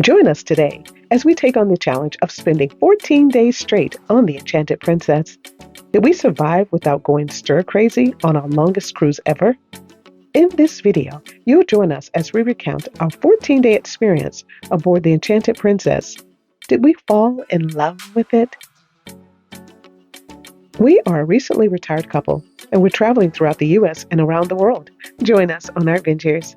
Join us today as we take on the challenge of spending 14 days straight on the Enchanted Princess. Did we survive without going stir crazy on our longest cruise ever? In this video, you'll join us as we recount our 14-day experience aboard the Enchanted Princess. Did we fall in love with it? We are a recently retired couple, and we're traveling throughout the U.S. and around the world. Join us on our adventures.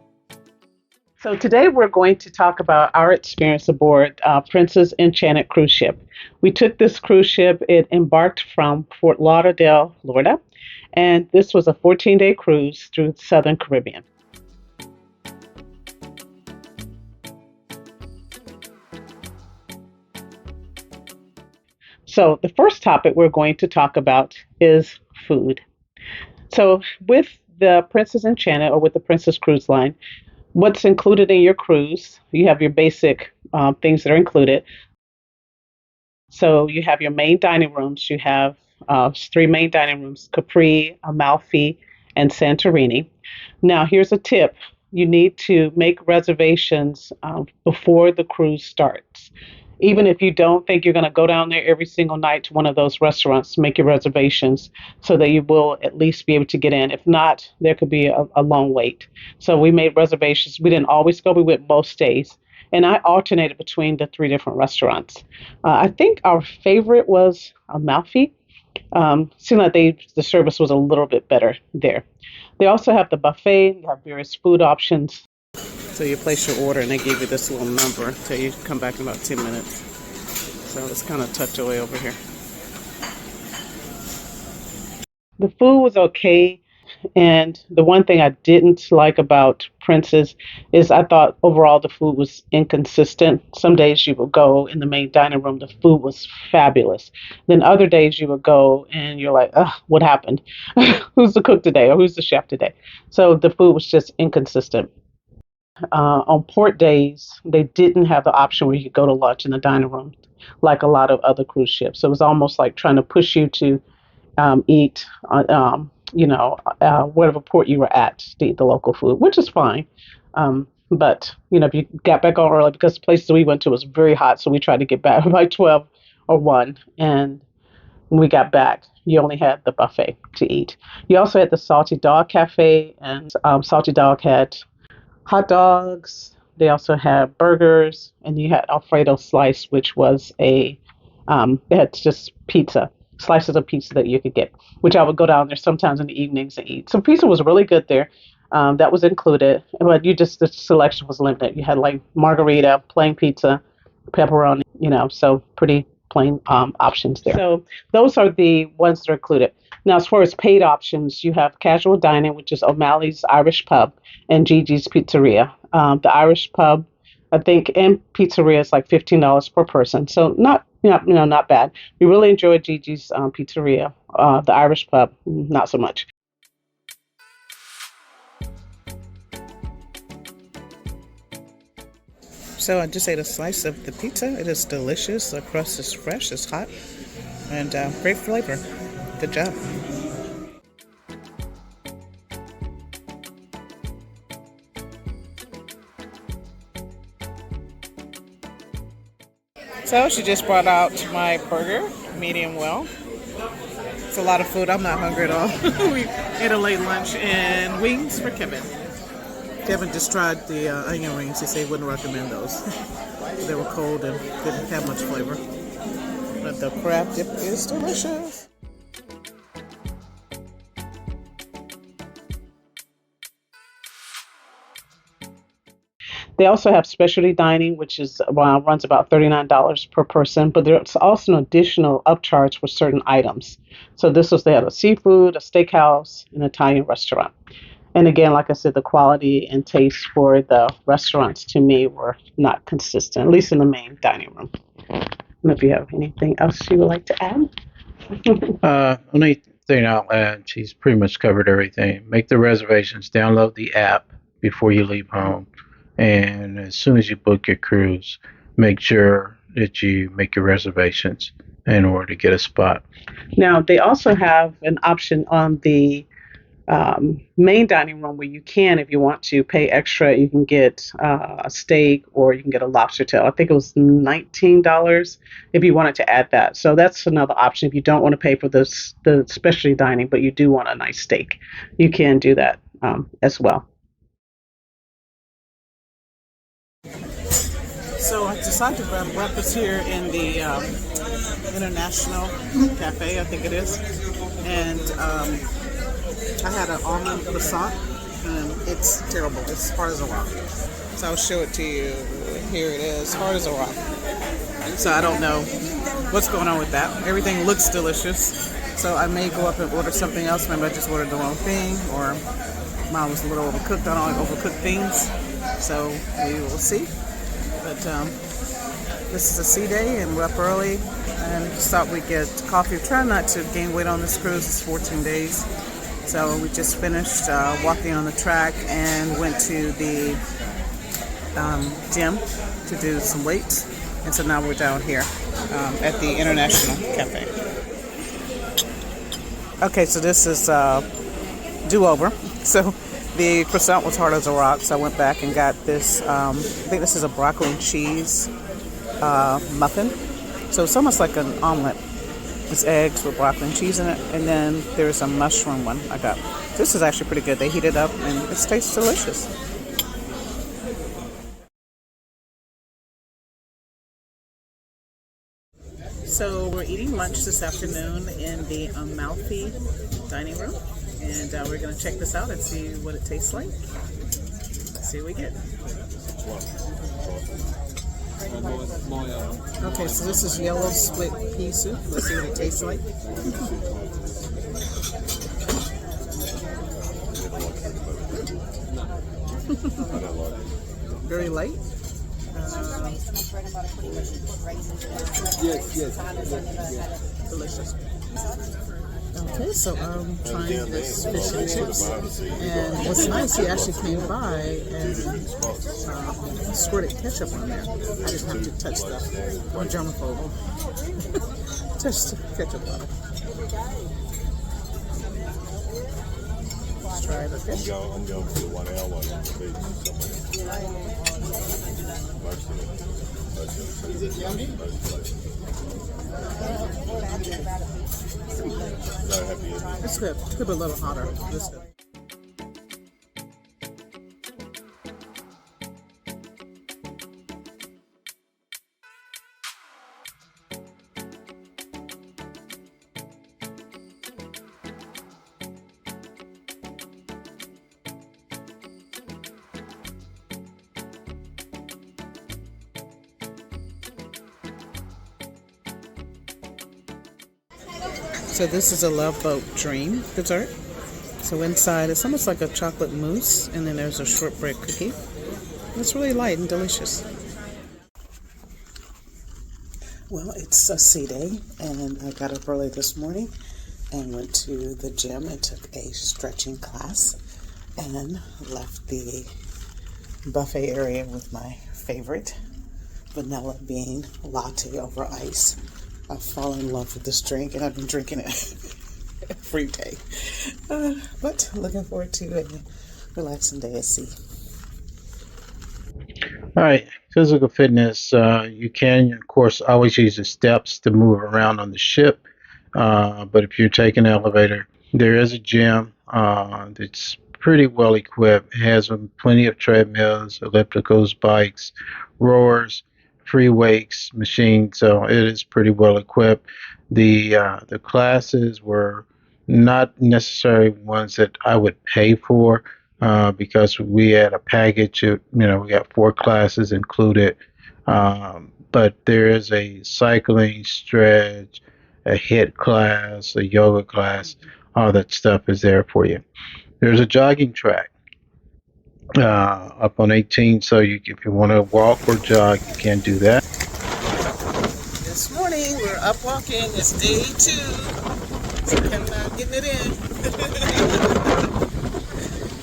So today we're going to talk about our experience aboard Princess Enchanted cruise ship. We took this cruise ship. It embarked from Fort Lauderdale, Florida, and this was a 14-day cruise through the Southern Caribbean. So the first topic we're going to talk about is food. So with the Princess Enchanted or with the Princess Cruise Line, what's included in your cruise? You have your basic things that are included. So you have your main dining rooms. You have three main dining rooms: Capri, Amalfi, and Santorini. Now, here's a tip: you need to make reservations before the cruise starts. Even if you don't think you're going to go down there every single night to one of those restaurants, make your reservations so that you will at least be able to get in. If not, there could be a long wait. So we made reservations. We didn't always go, we went most days. And I alternated between the three different restaurants. I think our favorite was Amalfi. Seemed like the service was a little bit better there. They also have the buffet. You have various food options. So you place your order and they give you this little number until you come back in about 10 minutes. So let's kind of tucked away over here. The food was okay. And the one thing I didn't like about Princess is I thought overall the food was inconsistent. Some days you would go in the main dining room, the food was fabulous. Then other days you would go and you're like, ugh, what happened? Who's the cook today or who's the chef today? So the food was just inconsistent. On port days, they didn't have the option where you could go to lunch in the dining room like a lot of other cruise ships. So it was almost like trying to push you to eat, whatever port you were at to eat the local food, which is fine. But, if you got back on early, because the places we went to was very hot, so we tried to get back by 12 or 1. And when we got back, you only had the buffet to eat. You also had the Salty Dog Cafe, and Salty Dog had hot dogs. They also had burgers, and you had Alfredo slice, which was they had just pizza, slices of pizza that you could get, which I would go down there sometimes in the evenings and eat. So pizza was really good there. That was included, but the selection was limited. You had like margarita, plain pizza, pepperoni, so pretty plain options there. So those are the ones that are included. Now, as far as paid options, you have casual dining, which is O'Malley's Irish Pub and Gigi's Pizzeria. The Irish Pub, I think, and pizzeria is like $15 per person, so not bad. We really enjoyed Gigi's Pizzeria. The Irish Pub, not so much. So I just ate a slice of the pizza. It is delicious. The crust is fresh, it's hot, and great flavor. Good job. So she just brought out my burger, medium well. It's a lot of food. I'm not hungry at all. We ate a late lunch and wings for Kevin. Kevin just tried the onion rings. He said he wouldn't recommend those. They were cold and didn't have much flavor. But the crab dip is delicious. They also have specialty dining, which runs about $39 per person, but there's also an additional upcharge for certain items. So they had a seafood, a steakhouse, an Italian restaurant. And again, like I said, the quality and taste for the restaurants to me were not consistent, at least in the main dining room. I don't know if you have anything else you would like to add. Only thing I'll add, she's pretty much covered everything. Make the reservations, download the app before you leave home, and as soon as you book your cruise, make sure that you make your reservations in order to get a spot. Now, they also have an option on the main dining room where you can, if you want to pay extra, you can get a steak or you can get a lobster tail. I think it was $19 if you wanted to add that. So that's another option if you don't want to pay for the specialty dining, but you do want a nice steak. You can do that as well. So I decided to grab breakfast here in the International Cafe, I think it is. And I had an almond croissant, and it's terrible. It's hard as a rock. So I'll show it to you. Here it is, hard as a rock. So I don't know what's going on with that. Everything looks delicious. So I may go up and order something else. Maybe I just ordered the wrong thing, or mine was a little overcooked. I don't like overcooked things. So we will see. But this is a sea day, and we're up early. And just thought we'd get coffee. Try not to gain weight on this cruise. It's 14 days. So we just finished walking on the track and went to the gym to do some weights. And so now we're down here at the International Cafe. Okay, so this is do-over. So the croissant was hard as a rock, so I went back and got this, I think this is a broccoli and cheese muffin. So it's almost like an omelet. It's eggs with broccoli and cheese in it, and then there's a mushroom one I got. This is actually pretty good. They heat it up, and it tastes delicious. So we're eating lunch this afternoon in the Amalfi dining room, and we're going to check this out and see what it tastes like. Let's see what we get. Okay, so this is yellow split pea soup. Let's see what it tastes like. Very light. Delicious. Okay, so I'm trying this fish and chips, and what's nice, he actually came by and squirted ketchup on there. I didn't have to touch the germaphobe. Touch the ketchup on it. Let's try the fish. I'm going for the 1 hour one on the beach. Is it yummy? It's good. Could be a little hotter. It's good. So this is a Love Boat Dream dessert. So inside it's almost like a chocolate mousse, and then there's a shortbread cookie. It's really light and delicious. Well, it's a sea day, and I got up early this morning and went to the gym and took a stretching class and left the buffet area with my favorite vanilla bean latte over ice. I've fallen in love with this drink, and I've been drinking it every day. But looking forward to a relaxing day at sea. All right, physical fitness. You can, of course, always use the steps to move around on the ship. But if you're taking an elevator, there is a gym that's pretty well equipped. It has plenty of treadmills, ellipticals, bikes, rowers, free weights, machines. So it is pretty well equipped. The classes were not necessarily ones that I would pay for because we had a package. We got 4 classes included. But there is a cycling, stretch, a HIIT class, a yoga class. All that stuff is there for you. There's a jogging track up on 18, so if you want to walk or jog, you can do that. This morning we're up walking. It's day 2. So getting it in.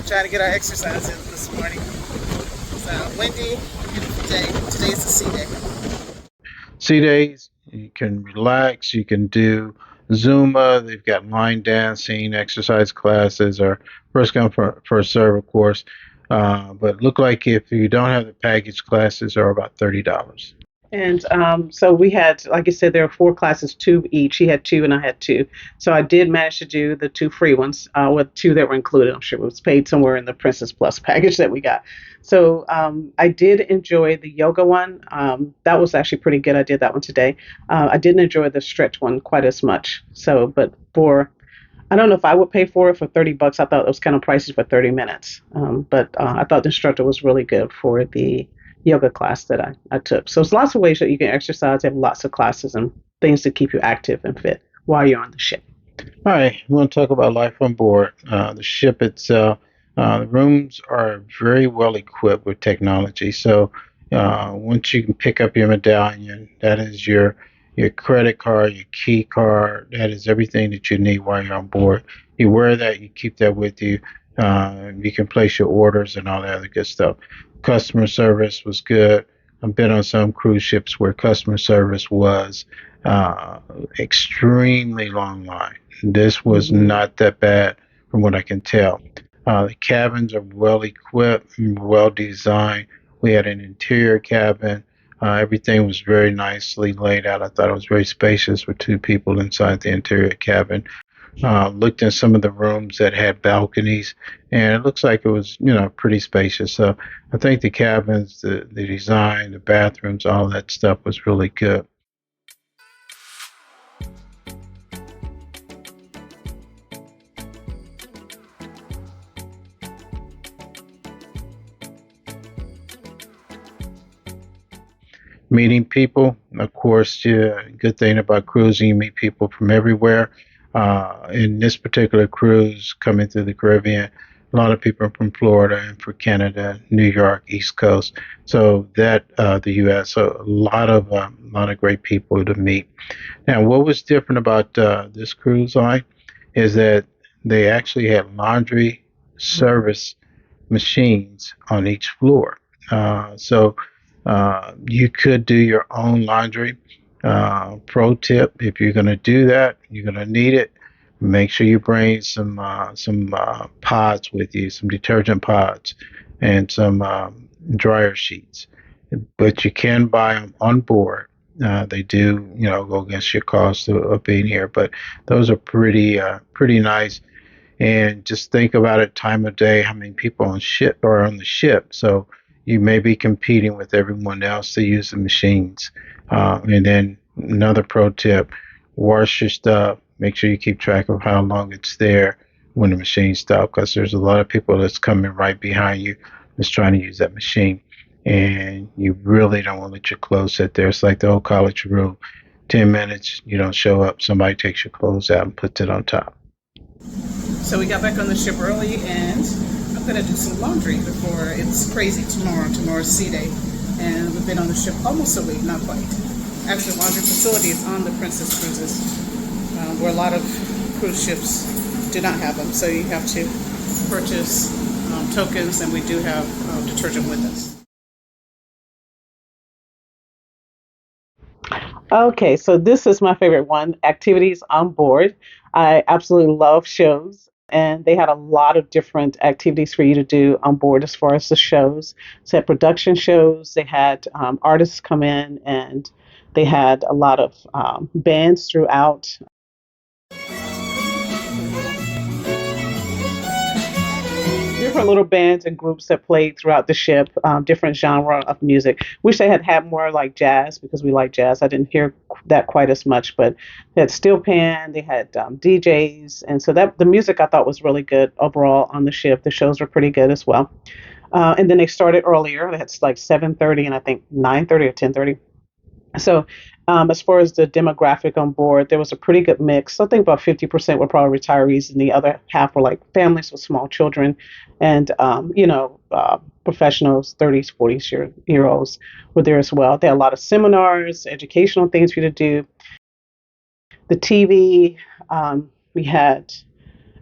Trying to get our exercise in this morning. So windy, beautiful day. Today's a sea day. Sea days, you can relax. You can do Zumba. They've got line dancing, exercise classes, or first come first serve, of course. But look like if you don't have the package, classes are about $30. And so we had, like I said, there were four classes, two each. He had two, and I had two. So I did manage to do the two free ones with two that were included. I'm sure it was paid somewhere in the Princess Plus package that we got. So I did enjoy the yoga one. That was actually pretty good. I did that one today. I didn't enjoy the stretch one quite as much. So, but for I don't know if I would pay for it for $30. I thought it was kind of pricey for 30 minutes. But I thought the instructor was really good for the yoga class that I took. So it's lots of ways that you can exercise. They have lots of classes and things to keep you active and fit while you're on the ship. All right, we want to talk about life on board. The ship itself, the rooms are very well equipped with technology. So once you can pick up your medallion, that is your credit card, your key card, that is everything that you need while you're on board. You wear that, you keep that with you. You can place your orders and all that other good stuff. Customer service was good. I've been on some cruise ships where customer service was uh, extremely long line. This was Mm-hmm. not that bad from what I can tell. The cabins are well equipped, well designed. We had an interior cabin. Everything was very nicely laid out. I thought it was very spacious with two people inside the interior cabin. Looked in some of the rooms that had balconies, and it looks like it was, pretty spacious. So I think the cabins, the design, the bathrooms, all that stuff was really good. Meeting people. Of course, yeah, good thing about cruising, you meet people from everywhere. In this particular cruise coming through the Caribbean, a lot of people are from Florida and from Canada, New York, East Coast. So that the U.S. So a lot of great people to meet. Now, what was different about this cruise line is that they actually had laundry service machines on each floor. So you could do your own laundry. Pro tip: if you're going to do that, you're going to need it. Make sure you bring some pods with you, some detergent pods, and some dryer sheets. But you can buy them on board. They do, go against your cost of being here, but those are pretty nice. And just think about it, time of day, how many people on ship are on the ship. So you may be competing with everyone else to use the machines. And then another pro tip: wash your stuff. Make sure you keep track of how long it's there when the machine stops, because there's a lot of people that's coming right behind you that's trying to use that machine. And you really don't want to let your clothes sit there. It's like the old college rule: 10 minutes, you don't show up, somebody takes your clothes out and puts it on top. So we got back on the ship early, and I'm gonna do some laundry before it's crazy tomorrow. Tomorrow's sea day, and we've been on the ship almost a week, not quite. Actually, laundry facility is on the Princess Cruises, where a lot of cruise ships do not have them. So you have to purchase tokens, and we do have detergent with us. Okay, so this is my favorite one, activities on board. I absolutely love shows, and they had a lot of different activities for you to do on board as far as the shows. So they had production shows, they had artists come in, and they had a lot of bands throughout. Different little bands and groups that played throughout the ship, different genre of music. Wish they had had more like jazz because we like jazz. I didn't hear that quite as much, but they had steel pan, they had DJs, and so that the music I thought was really good overall on the ship. The shows were pretty good as well. And then they started earlier. They had like 7:30 and I think 9:30 or 10:30. So, as far as the demographic on board, there was a pretty good mix. I think about 50% were probably retirees, and the other half were like families with small children, and professionals, 30s, 40s year olds were there as well. They had a lot of seminars, educational things for you to do. The TV, we had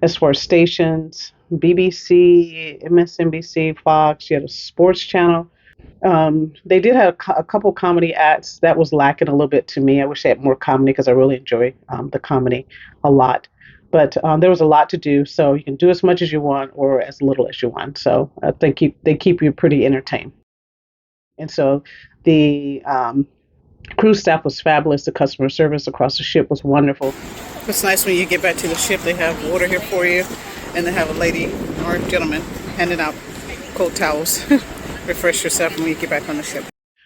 as far as stations, BBC, MSNBC, Fox. You had a sports channel. They did have a couple comedy acts that was lacking a little bit to me. I wish they had more comedy because I really enjoy the comedy a lot. But there was a lot to do, so you can do as much as you want or as little as you want. So I think they keep you pretty entertained. And so the cruise staff was fabulous. The customer service across the ship was wonderful. It's nice when you get back to the ship, they have water here for you, and they have a lady or a gentleman handing out cold towels. Refresh yourself when you get back on the ship.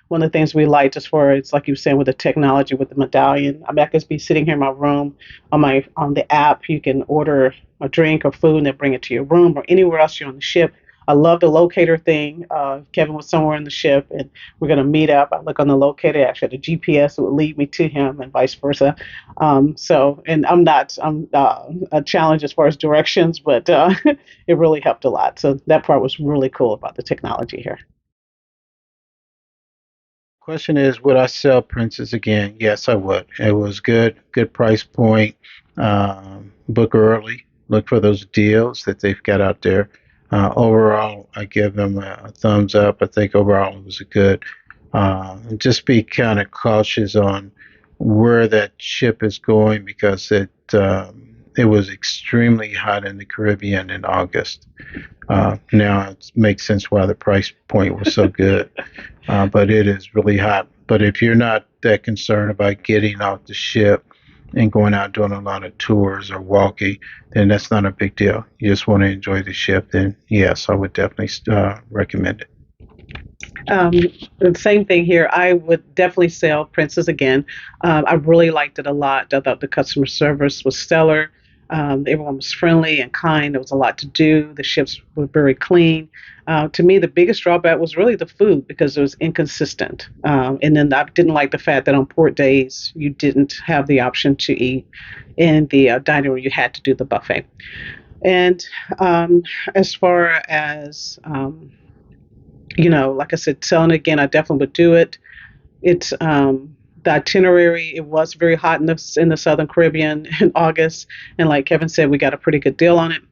One of the things we liked as far as like you were saying with the technology with the medallion. I mean, I could be sitting here in my room on the app. You can order a drink or food and they bring it to your room or anywhere else you're on the ship. I love the locator thing. Kevin was somewhere in the ship and we're going to meet up. I look on the locator, actually, the GPS would lead me to him and vice versa. And I'm a challenge as far as directions, but it really helped a lot. So that part was really cool about the technology here. Question is, would I sell Princess again? Yes, I would. It was good price point. Book early. Look for those deals that they've got out there. Overall, I give them a thumbs up. I think overall it was a good. Just be kind of cautious on where that ship is going because it was extremely hot in the Caribbean in August. Now it makes sense why the price point was so good. But it is really hot. But if you're not that concerned about getting off the ship and going out doing a lot of tours or walking, then that's not a big deal. You just want to enjoy the ship, then yes, I would definitely recommend it. Um, the same thing here. I would definitely sell Princess again. I really liked it a lot. I thought the customer service was stellar. Everyone was friendly and kind. There was a lot to do. The ships were very clean. To me, the biggest drawback was really the food because it was inconsistent. And then I didn't like the fact that on port days, you didn't have the option to eat in the dining room. You had to do the buffet. And as far as like I said, selling it again, I definitely would do it. It's the itinerary. It was very hot in the Southern Caribbean in August, and like Kevin said, we got a pretty good deal on it.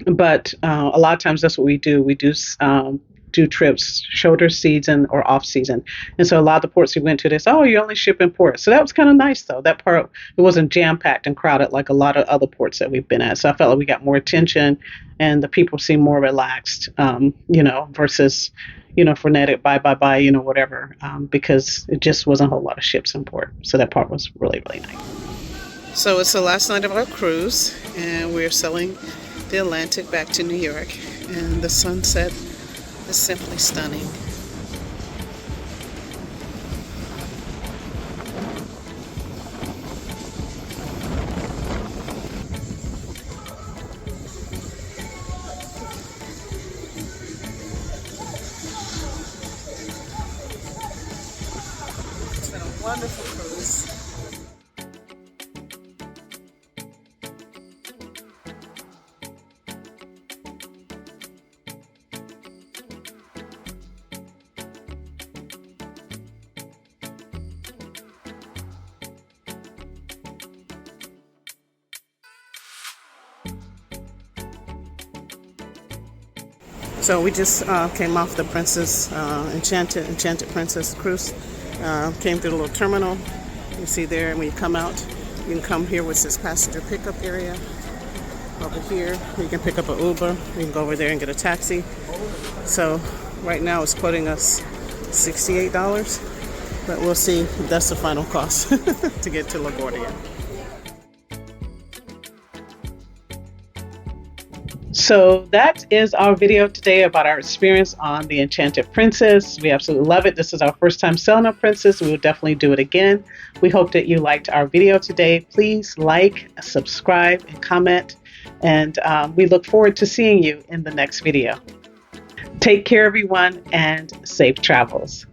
But a lot of times that's what we do. We do trips shoulder season or off season, and so a lot of the ports we went to, they said, "Oh, you only ship in ports." So that was kind of nice, though. That part it wasn't jam packed and crowded like a lot of other ports that we've been at. So I felt like we got more attention, and the people seemed more relaxed, versus frenetic, bye, whatever, because it just wasn't a whole lot of ships in port. So that part was really, really nice. So it's the last night of our cruise, and we're sailing the Atlantic back to New York, and the sunset is simply stunning. It's been a wonderful cruise. So we just came off the Princess Enchanted Princess cruise. Came through the little terminal. You see there, and when you come out, you can come here with this passenger pickup area. Over here, you can pick up an Uber. You can go over there and get a taxi. So right now it's quoting us $68, but we'll see if that's the final cost to get to LaGuardia. So that is our video today about our experience on the Enchanted Princess. We absolutely love it. This is our first time selling a princess. We will definitely do it again. We hope that you liked our video today. Please like, subscribe, and comment. And we look forward to seeing you in the next video. Take care, everyone, and safe travels.